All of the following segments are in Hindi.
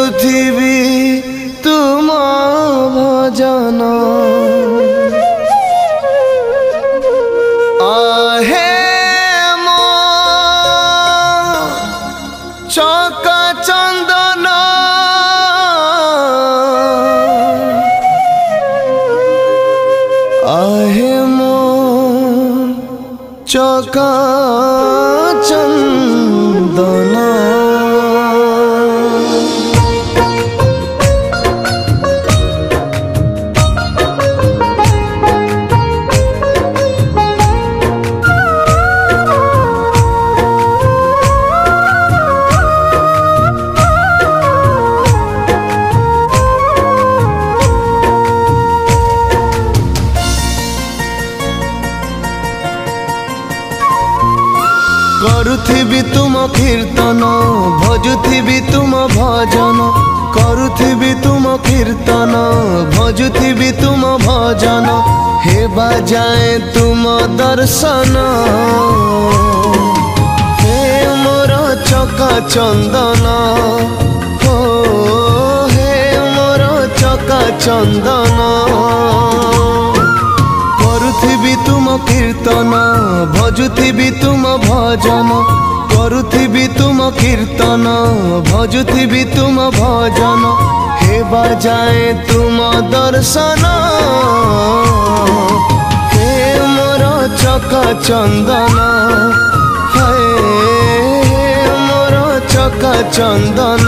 କରୁଥିବି ତୁମ ଭଜନ आहे मो चका चंदन आहे मो चका चंदन करुथिबी तुम कीर्तन भजुथिबी तुम भजन करुथिबी तुम कीर्तन भजुथिबी तुम भजन हेबा जाए तुम दर्शन हे मोर चका चंदन हो हे मोर चका चंदन करुथिबी तुम कीर्तन भजुथिबी तुम भजन करुथिबी तुम कीर्तन भजुथिबी तुम भजन हेबा जाए तुम दर्शन हे मोर चका चंदन हे मोर चका चंदन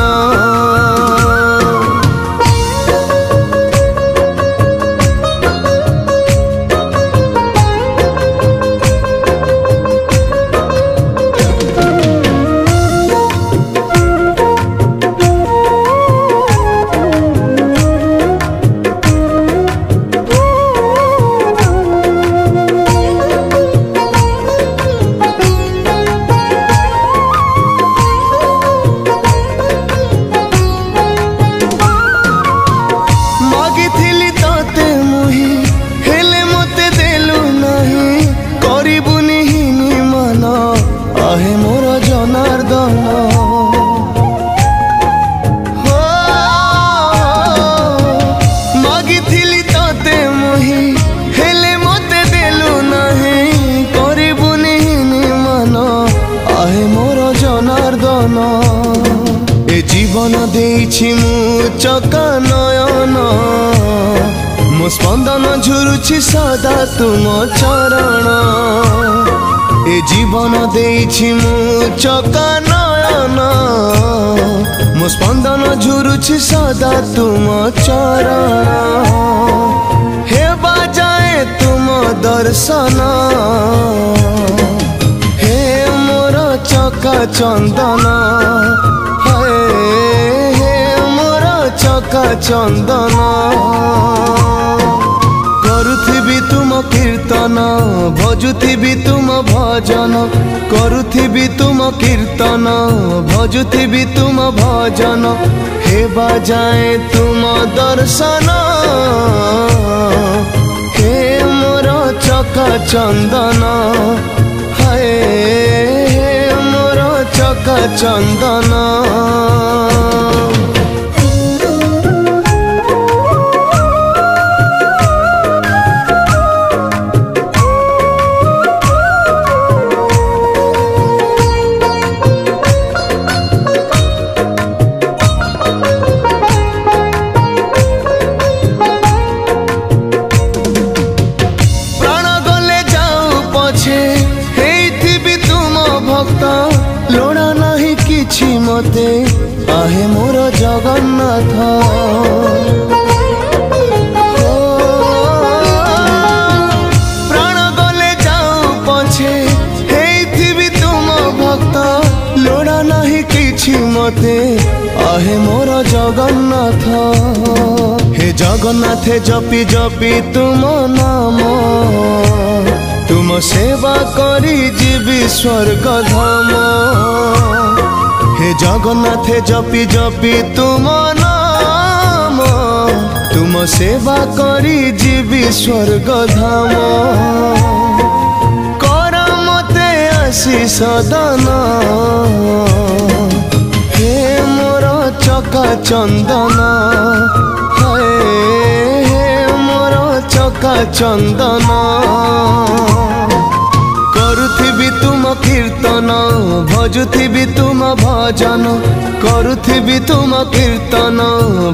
आहे मोर जनार्दन हो मागिथिली तते मुही हेले मते देलु नहीं करिबुनी मन आहे मोर जनार्दन ए जीवन देइछि मु चका नयन मो स्पंदन झुरुछि सदा तुम चरण ए जीवन देइछि मु चका नयन मो स्पंदन झुरुछि सदा तुम चरण हेबा जाए तुम दर्शन हे मोर चका चंदन हे मोर चका चंदन करुथिबी तुम कीर्तन भजुथिबी तुम भजन करुथिबी तुम कीर्तन भजुथिबी तुम भजन हेबा जाए तुम दर्शन हे मोर चका चंदन हे मोर चका चंदन लोड़ा नहीं किछि मते आहे मोर जगन्नाथ प्राण गले जाऊ पछे हेइथिबी तुम भक्त लोड़ा नहीं किछि मते आहे मोर जगन्नाथ हे जगन्नाथ जपी जपी तुम नाम तुम सेवा करी जीवी स्वर्ग धाम हे जगन्नाथ जपी जपी तुम नाम तुम सेवा करी जीवी स्वर्ग धाम कर मते आशीष दान हे मोर चका चंदन हाय मोर चका चंदन करुथिबी तुम कीर्तन भजुथिबी तुम भजन करुथिबी तुम कीर्तन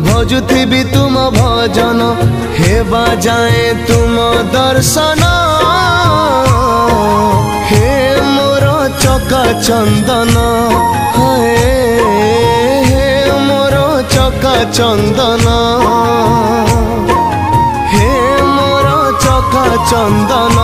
भजुथिबी तुम भजन हेबा जाए तुम दर्शन हे मोर चका चंदन हाय मोर चका चंदन हे मोर चका चंदन।